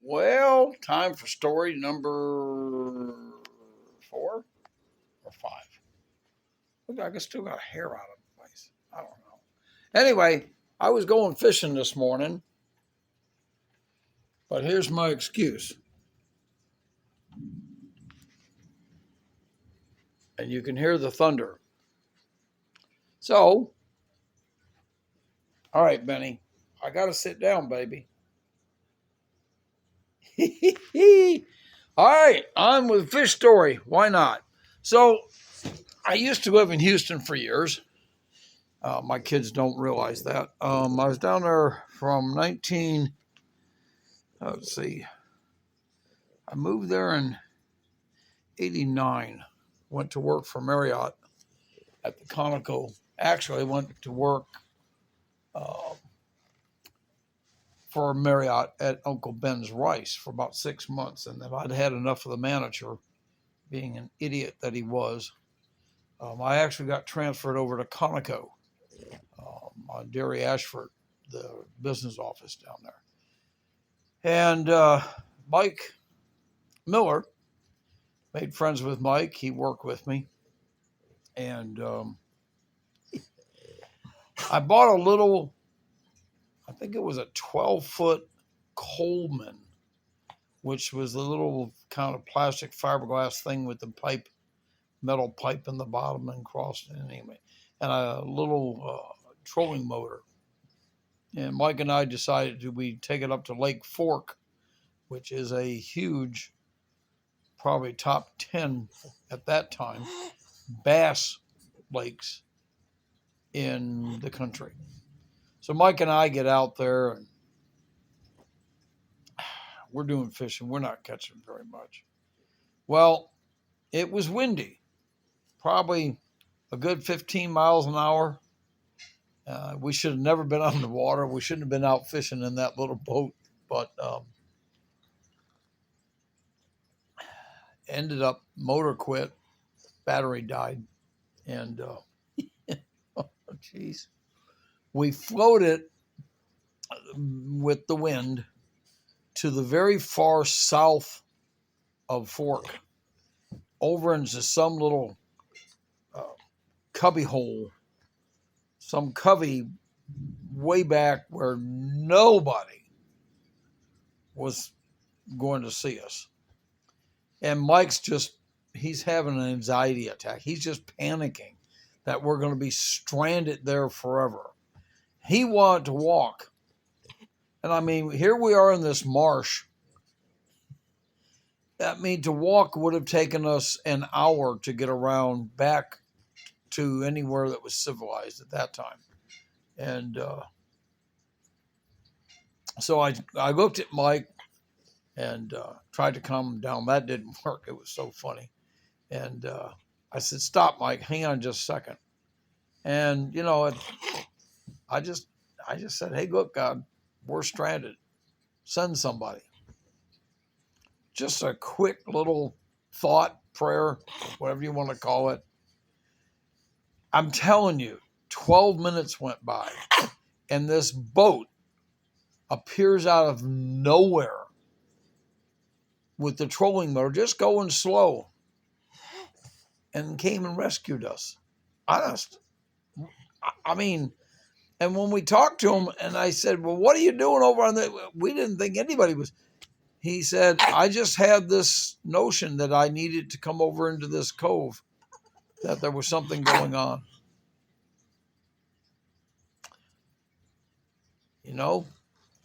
Well, time for story number 4 or 5. Look, I still got hair out of the place. I don't know. Anyway, I was going fishing this morning, but here's my excuse. And you can hear the thunder. So, all right, Benny, I got to sit down, baby. All right, on with fish story. Why not? So, I used to live in Houston for years. My kids don't realize that. I was down there from let's see, I moved there in 89. Went to work for Marriott at the Conoco. Actually, I went to work for Marriott at Uncle Ben's Rice for about 6 months. And then I'd had enough of the manager, being an idiot that he was. I actually got transferred over to Conoco on Derry Ashford, the business office down there. And Mike Miller, made friends with Mike. He worked with me. And I bought a little, I think it was a 12-foot Coleman, which was a little kind of plastic fiberglass thing with the pipe, metal pipe in the bottom and crossed it anyway, and a little trolling motor. And Mike and I decided we'd take it up to Lake Fork, which is a huge, probably top 10 at that time, bass lakes in the country. So Mike and I get out there and we're doing fishing. We're not catching very much. Well, it was windy, probably a good 15 miles an hour. We should have never been on the water. We shouldn't have been out fishing in that little boat, but ended up motor quit, battery died, and oh, geez, we floated with the wind to the very far south of Fork, over into some little cubby hole, some covey way back where nobody was going to see us. And Mike's he's having an anxiety attack. He's just panicking that we're going to be stranded there forever. He wanted to walk. And I mean, here we are in this marsh. I mean, to walk would have taken us an hour to get around back to anywhere that was civilized at that time. And so I looked at Mike and tried to calm him down. That didn't work. It was so funny. And I said, "Stop, Mike. Hang on just a second." And, I just said, "Hey, look, God, we're stranded. Send somebody." Just a quick little thought, prayer, whatever you want to call it. I'm telling you, 12 minutes went by, and this boat appears out of nowhere with the trolling motor just going slow and came and rescued us. Honest. I mean, and when we talked to him and I said, "Well, what are you doing over on the," we didn't think anybody was. He said, "I just had this notion that I needed to come over into this cove, that there was something going on."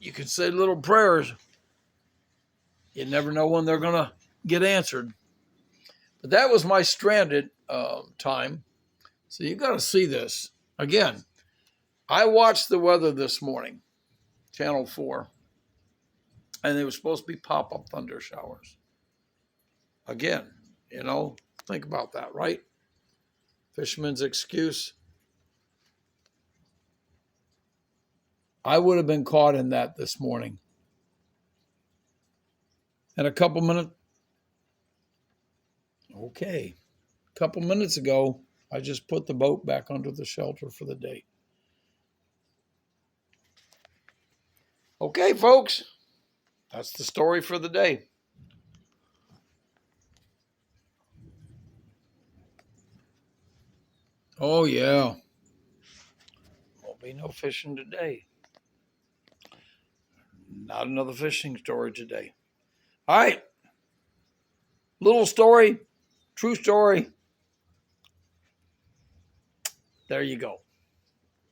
You can say little prayers. You never know when they're going to get answered. But that was my stranded time. So you got to see this. Again, I watched the weather this morning, Channel 4, and it was supposed to be pop-up thunder showers. Again, think about that, right? Fisherman's excuse. I would have been caught in that this morning. And a couple minutes ago, I just put the boat back under the shelter for the day. Okay, folks, That's the story for the day. Oh, yeah. Won't be no fishing today. Not another fishing story today. All right. Little story, true story. There you go.